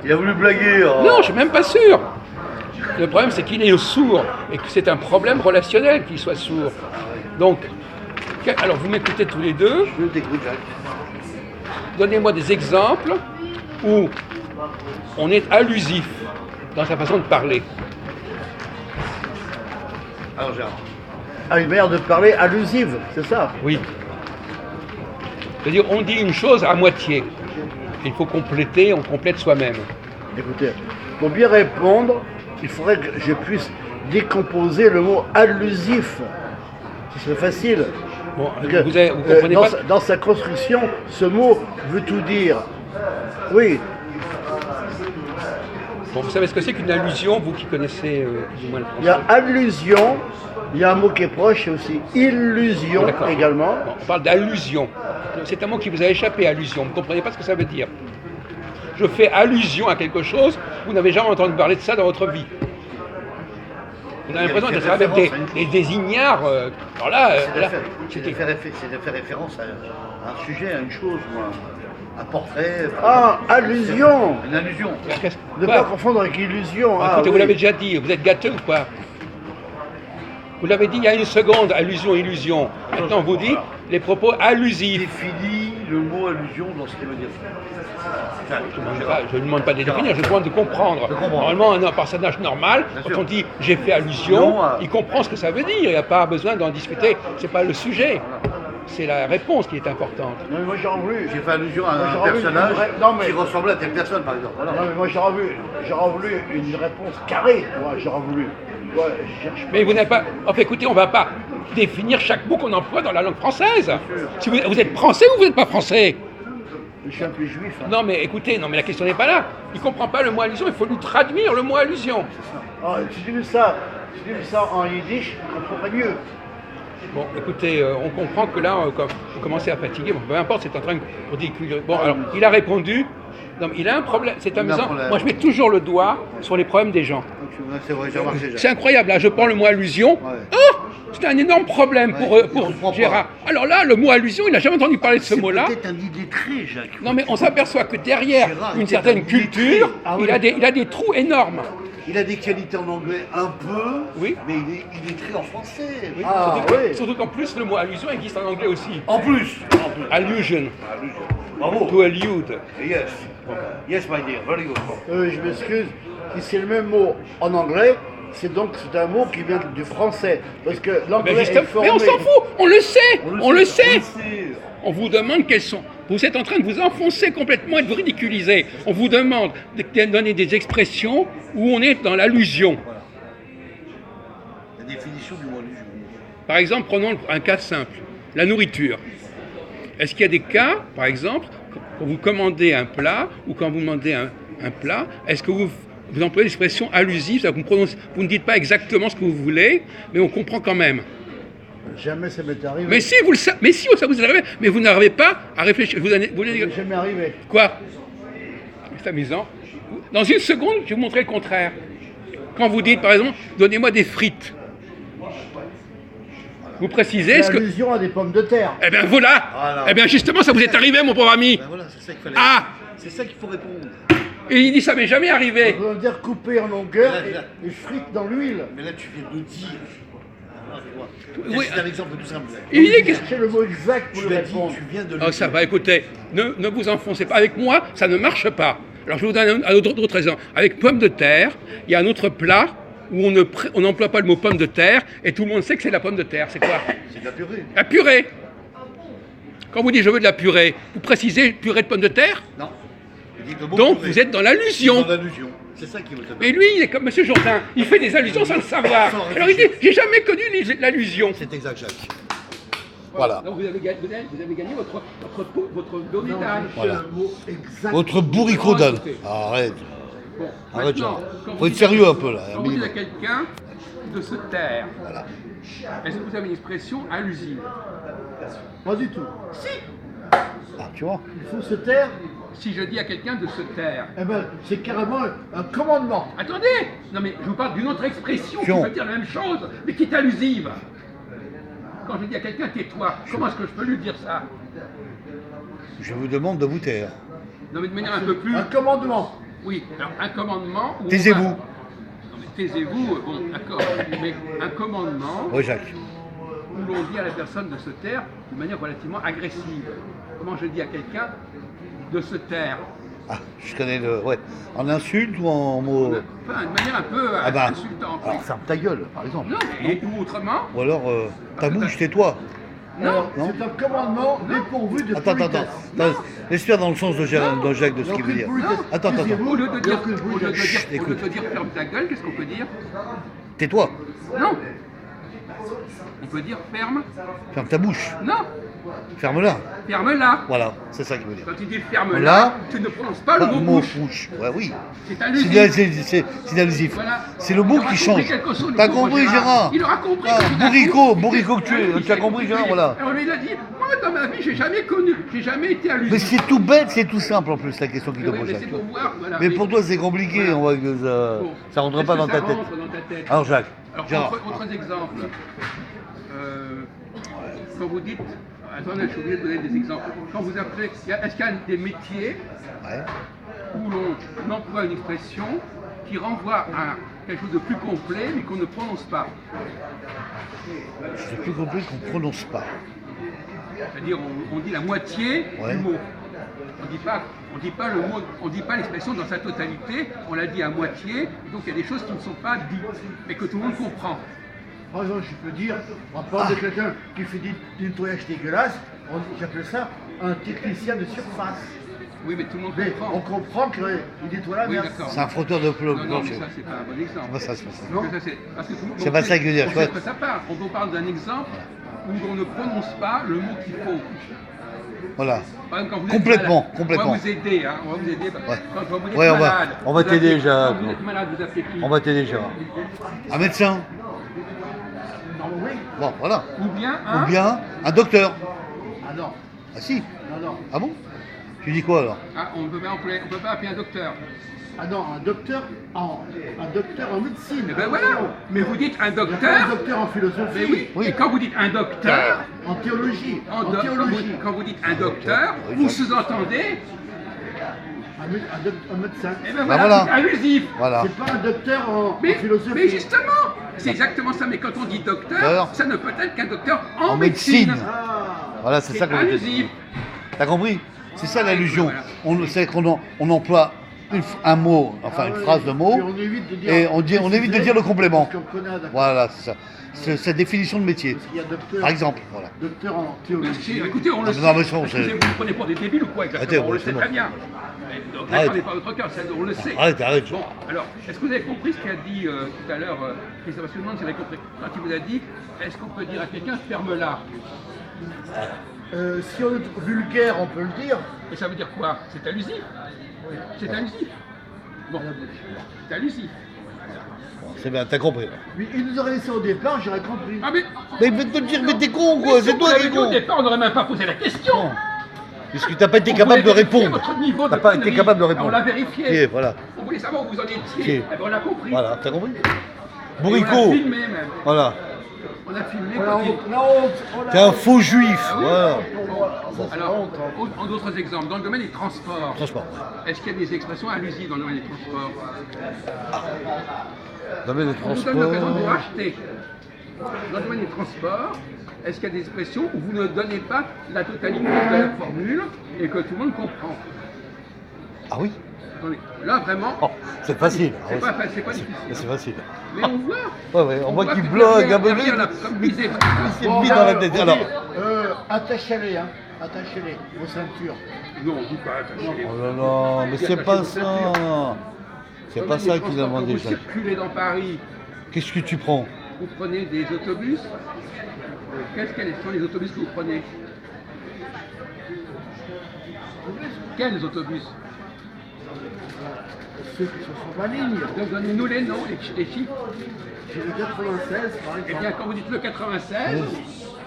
Il a voulu blaguer. Oh. Non, je suis même pas sûr. Le problème, c'est qu'il est sourd et que c'est un problème relationnel qu'il soit sourd. Donc, alors vous m'écoutez tous les deux. Je t'écoute, Jacques. Donnez-moi des exemples où on est allusif dans sa façon de parler. Alors, Gérard. Ah, une manière de parler allusive, c'est ça? Oui. C'est-à-dire, on dit une chose à moitié. Il faut compléter, on complète soi-même. Écoutez, pour bien répondre, il faudrait que je puisse décomposer le mot allusif. Ce serait facile. Bon, Parce que, vous comprenez pas. Dans sa construction, ce mot veut tout dire. Oui. Bon, vous savez ce que c'est qu'une allusion, vous qui connaissez plus ou moins le français? Il y a allusion, il y a un mot qui est proche, et aussi illusion D'accord. également. Bon, on parle d'allusion. C'est un mot qui vous a échappé, allusion. Vous ne comprenez pas ce que ça veut dire. Je fais allusion à quelque chose, vous n'avez jamais entendu parler de ça dans votre vie. Vous avez l'impression d'être avec des ignares. Alors là, C'est de faire référence à un sujet, à une chose, un portrait. Ah, allusion. Une allusion. Ne pas confondre avec illusion. Ah, Écoutez, vous oui. l'avez déjà dit, vous êtes gâteux ou quoi? Vous l'avez dit il y a une seconde, allusion, illusion. Maintenant, vous dites les propos allusifs. Définis le mot allusion dans ce qu'il veut dire. Je ne demande pas de les définir, je demande de comprendre. De comprendre. Normalement, un personnage normal, Bien quand sûr. on dit j'ai fait allusion, Non, il comprend ce que ça veut dire. Il n'y a pas besoin d'en discuter. C'est pas le sujet. C'est la réponse qui est importante. Non, mais moi j'aurais voulu. J'ai fait allusion à Moi, un j'aurais voulu personnage une vraie- non, mais- qui ressemblait à telle personne, par exemple. Voilà. Non, mais moi j'aurais voulu une réponse carrée. Moi j'aurais voulu. Ouais, je cherche pas. Mais vous n'avez pas. Enfin, écoutez, on ne va pas définir chaque mot qu'on emploie dans la langue française. Si vous êtes français ou vous n'êtes pas français? Je suis un peu juif. Hein. Non, mais écoutez, non, mais la question n'est pas là. Il ne comprend pas le mot allusion, il faut lui traduire le mot allusion. Ah, si tu dis ça en yiddish, je comprendrais mieux. Bon, écoutez, on comprend que là, vous commencez à fatiguer. Bon, peu importe, c'est en train de ridiculiser. Bon, alors, il a répondu. Non, mais il a un problème. C'est Il a un amusant. problème. Moi, je mets toujours le doigt sur les problèmes des gens. C'est vrai, j'ai remarqué. C'est incroyable. Là, je prends le mot allusion. Ouais. Oh, c'est un énorme problème Ouais, il pour comprend pas. Gérard. Alors là, le mot allusion, il n'a jamais entendu parler de ce mot-là. C'est peut-être un illettré, Jacques. Non, mais on s'aperçoit que derrière Gérard, une il certaine est un culture, illettré. il a des trous énormes. Il a des qualités en anglais un peu, Oui. mais il est illettré en français. Oui, Ah, surtout, oui. surtout qu'en plus, le mot allusion existe en anglais aussi. En plus. Allusion. Bravo. To allude. Yes. Yes, my dear. Very good. Je m'excuse. Si c'est le même mot en anglais, c'est un mot qui vient du français. Parce que l'anglais Mais, est justement, formé. mais on s'en fout, on le sait, on le sait. sait. On vous demande quelles sont. Vous êtes en train de vous enfoncer complètement et de vous ridiculiser. On vous demande de donner des expressions où on est dans l'allusion. La définition du mot allusion. Par exemple, prenons un cas simple, la nourriture. Est-ce qu'il y a des cas, par exemple, quand vous commandez un plat ou quand vous demandez un plat, est-ce que vous employez l'expression allusive, c'est-à-dire que vous ne dites pas exactement ce que vous voulez, mais on comprend quand même. Jamais ça m'est arrivé. Mais si, vous le savez, mais si, ça vous est arrivé, mais vous n'arrivez pas à réfléchir. Vous C'est jamais arrivé. Quoi? C'est amusant. Dans une seconde, je vais vous montrer le contraire. Quand vous dites, par exemple, donnez-moi des frites, vous précisez C'est ce que... allusion à des pommes de terre. Eh bien voilà. Voilà. Eh bien justement, ça vous est arrivé, mon pauvre ami. Ben voilà, c'est ça qu'il fallait. Ah. C'est ça qu'il faut répondre. Et il dit, ça m'est jamais arrivé. Ça veut dire couper en longueur Là. et frites dans l'huile. Mais là, tu viens de dire. Ah, tu vois. Oui. C'est un exemple tout simple. Et il dit, qu'est-ce- C'est le mot exact pour Tu le l'as dit, répondre. tu viens de le Oh, ça dire. va, écoutez, ne vous enfoncez pas. Avec moi, ça ne marche pas. Alors je vais vous donner un autre exemple. Avec pommes de terre, il y a un autre plat où on n'emploie pas le mot pomme de terre et tout le monde sait que c'est de la pomme de terre. C'est quoi? C'est de la purée. La purée. Quand vous dites je veux de la purée, vous précisez purée de pommes de terre? Non. Il dit le mot Donc purée. vous êtes dans C'est l'allusion. dans l'allusion. C'est ça qu'il veut te Mais lui, il est comme M. Jourdain, il fait des allusions sans le savoir. Sans Alors il dit, réfléchir. j'ai jamais connu l'allusion. C'est exact, Jacques. Voilà. Donc vous avez gagné votre beau médaille. C'est le mot exact. Votre bourricot d'âne. Arrête. Bon, Arrête, maintenant, Jean. quand Faut vous être dites- sérieux un peu, là, un Quand vous dites minimum. à quelqu'un de se taire, Voilà. est-ce que vous avez une expression allusive? Pas du tout. Si. Ah, tu vois. Il faut se taire. Si je dis à quelqu'un de se taire. Eh ben, c'est carrément un commandement. Attendez. Non mais je vous parle d'une autre expression qui Fion. veut dire la même chose, mais qui est allusive. Quand je dis à quelqu'un tais-toi, comment est-ce que je peux lui dire ça? Je vous demande de vous taire. Non mais de manière un peu plus... Un commandement. Oui, alors un commandement... où on Taisez-vous. va- Non mais taisez-vous, bon d'accord, mais un commandement Oui, Jacques. où l'on dit à la personne de se taire de manière relativement agressive. Comment je dis à quelqu'un de se taire? Ah, je connais le. Ouais. En insulte ou en mots. Enfin, de manière un peu Ah bah. insultante. Alors ferme ta gueule, par exemple. Non, ou autrement. Ou alors, ta bouche, tais-toi. Alors, Non. c'est un commandement dépourvu de Attends, politesse. Laisse-faire dans le sens de Jacques de ce qu'il veut dire. Attends. Au lieu de dire, Chut, écoute. ferme ta gueule, qu'est-ce qu'on peut dire? Tais-toi. Non. On peut dire ferme. Ferme ta bouche. Non. Ferme-la. Ferme-la. Voilà, c'est ça qu'il veut dire. Quand tu dis ferme-la, Là, tu ne prononces pas le Pas mot le mot bouche. bouche. Ouais, oui. C'est allusif. C'est allusif. Voilà. C'est le Il mot aura qui compris change. quelque chose, le T'as pauvre compris, Gérard? Il aura compris. Ah, que tout d'un bourricot, coup, bourricot que tu es. Oui, Tu as compris, Gérard, voilà. Alors lui, il a dit, moi dans ma vie, j'ai jamais été allusif. Mais c'est tout bête, c'est tout simple en plus la question qu'il te Oui, pose. mais Jacques. c'est pour voir, voilà. Mais pour toi c'est compliqué, Voilà. on voit que Bon. ça rentre Est-ce pas que dans ça ta tête. rentre dans ta tête? Alors Jacques, Alors, Gérard, autres exemples. Quand vous dites, attendez, je suis obligé de donner des exemples. Quand vous appelez, est-ce qu'il y a des métiers ouais. où l'on emploie une expression qui renvoie à quelque chose de plus complet mais qu'on ne prononce pas? C'est plus compris qu'on prononce pas. C'est-à-dire, on dit la moitié Ouais. du mot. On dit pas le mot, on dit pas l'expression dans sa totalité. On la dit à moitié. Et donc il y a des choses qui ne sont pas dites, mais que tout le monde comprend. Par exemple, je peux dire, on parle de quelqu'un qui fait du nettoyage dégueulasse, j'appelle ça un technicien de surface. Oui, mais tout le monde Mais comprend. on comprend qu'il nettoie la Oui, merde. d'accord. C'est un frotteur de Non, non, mais plancher. ça c'est pas un bon exemple. C'est pas ça, c'est pas ça. Non. Parce que ça, parce que tout le monde- C'est pas ça que je veux dire, on tu sait vois. de quoi ça parle. On parle d'un exemple où on ne prononce pas le mot qu'il faut. Voilà. Par exemple, quand vous êtes Complètement, malade, complètement. On va vous aider, hein, on va vous aider. Ouais. Quand vous êtes Ouais, malade, on va vous t'aider, appelez- Jacques. Quand vous êtes malade, vous appelez qui? On va t'aider Gérard. Un médecin. Non, oui. Bon, voilà. Ou bien Ou un. bien un docteur. Ah non, Ah si. non. Ah bon? Tu dis quoi alors? Ah, on ne peut pas appeler un docteur. Ah non, un docteur en médecine. Eh ben voilà. Mais vous dites un Il n'y a pas un docteur. docteur en philosophie. Mais oui. Oui. Et quand vous dites un docteur, En théologie. en do- quand vous dites un docteur, Oui, vous Jacques. sous-entendez. Un médecin. Eh ben Bah voilà, voilà. c'est allusif. Voilà. C'est pas un docteur en Mais philosophie. justement, c'est exactement ça. Mais quand on dit docteur, Alors ça ne peut être qu'un docteur en, En médecine. Ah, Voilà, c'est ça qu'on veut dire. allusif. T'as compris? C'est ça l'allusion. Voilà. C'est qu'on on emploie un mot, enfin ah une ouais. phrase de mot, Puis on évite de dire. et on évite de dire le complément. Parce qu'on connaît un docteur. Voilà, c'est ça. C'est sa définition de métier. Parce qu'il y a docteur. Par exemple, voilà. Docteur en Mais théologie. écoutez, on le Ah, sait. non, mais ça, on Excusez, sait. vous nous prenez pour des débiles ou quoi exactement? Arrêtez, On le c'est sait bon. très bien. Donc, Arrête. n'attendez pas votre cœur, on le sait. Arrête, arrête. Bon, alors, est-ce que vous avez compris ce qu'a dit tout à l'heure Christophe? Parce que je me demande si vous avez compris. Quand il vous a dit, est-ce qu'on peut dire à quelqu'un ferme-la? Si on est vulgaire, on peut le dire. Et ça veut dire quoi? C'est allusif. C'est allusif. Bon, c'est allusif. Bon, c'est bien, t'as compris. Mais il nous aurait laissé au départ, j'aurais compris. Ah mais. Mais il te dire, mais t'es con quoi, Mais si c'est vous toi qui l'avez es dit au con. départ, on n'aurait même pas posé la question. Non. Puisque t'as pas été On capable de voulait vérifier répondre. votre niveau T'as de pas été connerie. capable de On répondre. l'a vérifié. Et voilà. On voulait savoir où vous en étiez. Si. Eh ben, on a compris. Voilà, t'as compris? Et on a Bourricot. filmé même. Voilà. On a filmé Oh, la quand il- honte, la honte, oh, la T'es un honte. faux juif. Ah oui. Voilà. Pour moi, ça, c'est la Alors, honte, hein. en d'autres exemples, dans le domaine des transports, Transport. est-ce qu'il y a des expressions allusives dans le domaine des transports? Domaine des On vous donne l'occasion de vous transports. racheter. Dans le domaine des transports, est-ce qu'il y a des expressions où vous ne donnez pas la totalité de la formule et que tout le monde comprend? Ah oui? Attendez, là vraiment, Oh, c'est facile. Ah c'est ouais, pas difficile. c'est facile. Mais on voit. Ouais, on voit qu'il que bloque derrière- un peu derrière vite. la- Comme disait C'est Bon, vite dans la tête. on Alors. dit, attachez-les, hein. Attachez-les, vos ceintures. non, on dit pas attachez-les. Oh là là, mais c'est pas ça. C'est pas ça qu'il a demandé, Quand vous Jacques. circulez dans Paris, Qu'est-ce que tu prends? vous prenez des autobus. Quels sont les autobus que vous prenez? Quels autobus? Ceux qui sont sur ma ligne. Donc donnez-nous les noms, les chiffres. J'ai le 96, par Eh exemple. bien, quand vous dites le 96,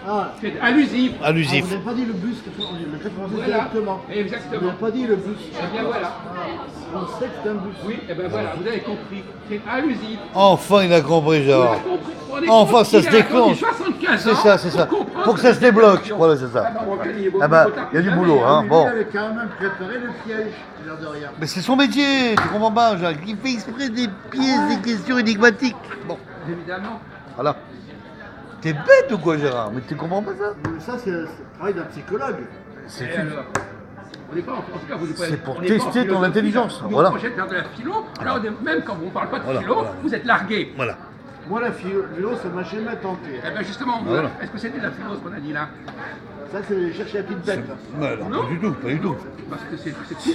Ah, c'est allusif. ah, Allusif. vous n'avez pas dit le bus, on dit le 96 Voilà. directement. Vous Exactement. n'avez pas dit le bus. Eh bien voilà. Ah, on sait que c'est un bus. Oui, et ben voilà, vous avez compris. C'est allusif. Enfin, il a compris, Vous Gérard. avez compris. Vous rendez Enfin, compte ça qu'il se a attendu déclenche. 75 C'est ans ça, c'est ça. pour comprendre pense Pour que ça se débloque. question. Voilà, c'est ça. Ah, bon, il y a Ah bah, beaucoup il y a du jamais, boulot, hein. Lui, Bon. il avait quand même préparé le piège, l'air de rien. Mais c'est son métier, tu comprends pas, Jacques. Il fait exprès des pièges, des questions énigmatiques. Bon, Évidemment. voilà. T'es bête ou quoi, Gérard? Mais tu comprends pas ça? Mais ça, c'est le travail d'un psychologue. C'est Et alors on n'est pas en tout cas, vous n'êtes pas- C'est pour on n'est pas en tester ton philosophie, intelligence, là. Nous, voilà. on projette vers de la philo. Alors, même quand on ne parle pas de Voilà, philo, voilà. vous êtes largué. Voilà. Moi, la philo, ça m'a jamais tenté. Eh bien justement, Voilà. est-ce que c'était de la philo ce qu'on a dit là? Ça, c'est aller chercher la petite bête. Mais non, Non. pas du tout, pas du tout. Parce que c'est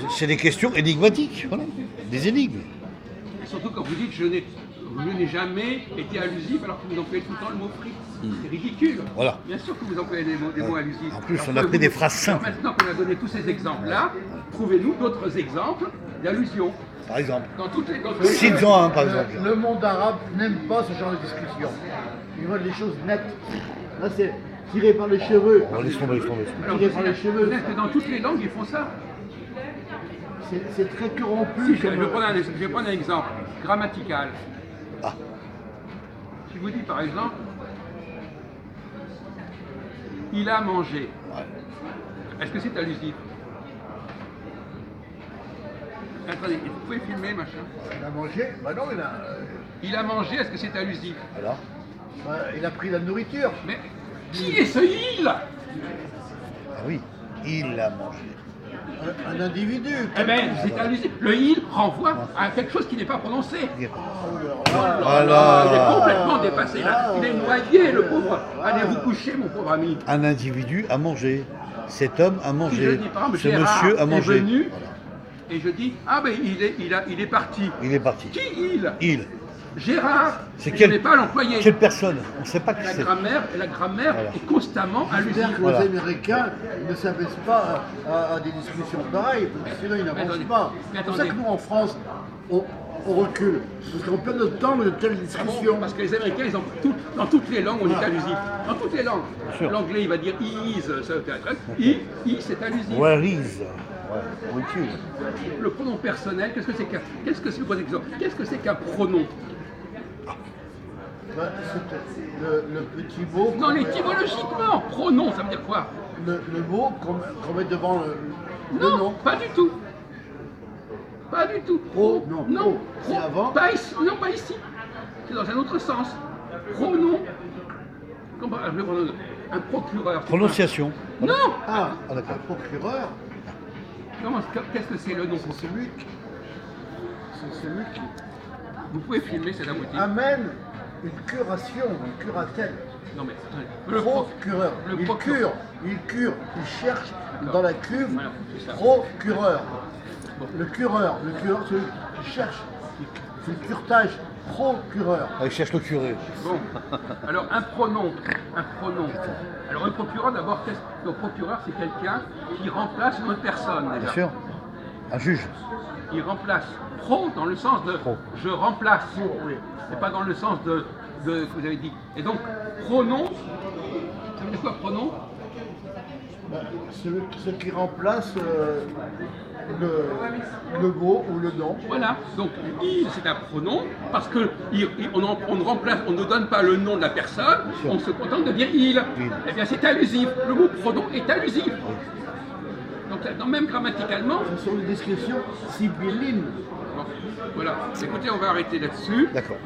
C'est des questions énigmatiques, voilà. Des énigmes. et surtout quand vous dites je n'ai jamais été allusif alors que vous employez tout le temps le mot fric. C'est ridicule. Voilà. Bien sûr que vous employez des mots allusifs. En plus, Alors, on a pris des phrases alors, simples. maintenant qu'on a donné tous ces exemples-là, trouvez-nous d'autres exemples d'allusions. Par exemple. Dans toutes les... Cites-en un, par exemple. Le monde arabe n'aime pas ce genre de discussion. Ils veulent des choses nettes. Là, c'est tiré par les cheveux. Oh, laisse tomber, laisse tomber. Alors, Tiré par les cheveux. peut-être que dans toutes les langues, ils font ça. C'est très corrompu. Si, je vais prendre un exemple grammatical. Ah. Si je vous dis par exemple, il a mangé. Ouais. Est-ce que c'est allusif? Attendez, vous pouvez filmer, machin. Il a mangé. Bah non, Il a mangé, est-ce que c'est allusif? Alors il a pris la nourriture. Mais qui est ce il? Ah oui, il a mangé. Un individu. Eh bien, c'est allusif. Le il renvoie à quelque chose qui n'est pas prononcé. Voilà. Il est complètement dépassé là. Il est noyé, le pauvre. Allez vous coucher, mon pauvre ami. Un individu a mangé. Cet homme a Si je mangé. dis par exemple, Ce Gérard monsieur a est mangé. venu, Voilà. et je dis, ah ben il est parti. Il est parti. Qui il? Il. Gérard, C'est je quel- n'ai pas l'employé. Quelle personne? On ne sait pas qui La c'est. grammaire Voilà. est constamment J'espère allusive. que Voilà. les Américains ne s'abaissent pas à des discussions pareilles, parce que sinon ils n'avancent attendez, pas. mais C'est pour ça que attendez. nous en France, on recule. Parce qu'on perd notre temps de telles Ah bon, discussions. parce que les Américains, ils ont dans toutes les langues, on est allusif. Dans toutes les langues. sûr. L'anglais, il va dire is, ça peut être. I, c'est allusif. Where is? Ouais. Où es-tu? Le pronom personnel, qu'est-ce que c'est qu'un Qu'est-ce que c'est qu'un pronom? Bah, c'est le petit mot. Non, étymologiquement, pronom, ça veut dire quoi? Le mot qu'on met devant le Non, nom. pas du tout. Pas du tout. Pro, non, non. pro, c'est avant. Pas ici. Non, pas ici. C'est dans un autre sens. Pronom. Comment je vais prendre un procureur. c'est Prononciation. quoi? Non. Ah, Ah, d'accord. un procureur, Qu'est-ce que c'est le nom? c'est celui qui Vous pouvez filmer, c'est la moitié. amène une curation, une curatelle. Non mais le Procureur. le Il procureur. cure, il cherche dans la cuve. Voilà, c'est ça. Procureur. Le cureur, celui qui cherche. C'est le curetage. Procureur. Ah, il cherche le curé. Bon, alors un pronom. Alors un procureur, d'abord, le procureur, c'est quelqu'un qui remplace une autre personne déjà. Bien sûr. Un juge. Il remplace. Pro dans le sens de Pro. je remplace. Oui. Et pas dans le sens de que vous avez dit. Et donc, pronom, ça veut dire quoi pronom? Bah, ce qui remplace le mot ou le nom. Voilà, donc il c'est un pronom parce que on ne donne pas le nom de la personne, on se contente de dire il. Eh bien c'est allusif, le mot pronom est allusif. Donc là, même grammaticalement, Ce sont des discussions sibyllines. bon, voilà. Écoutez, on va arrêter là-dessus. D'accord.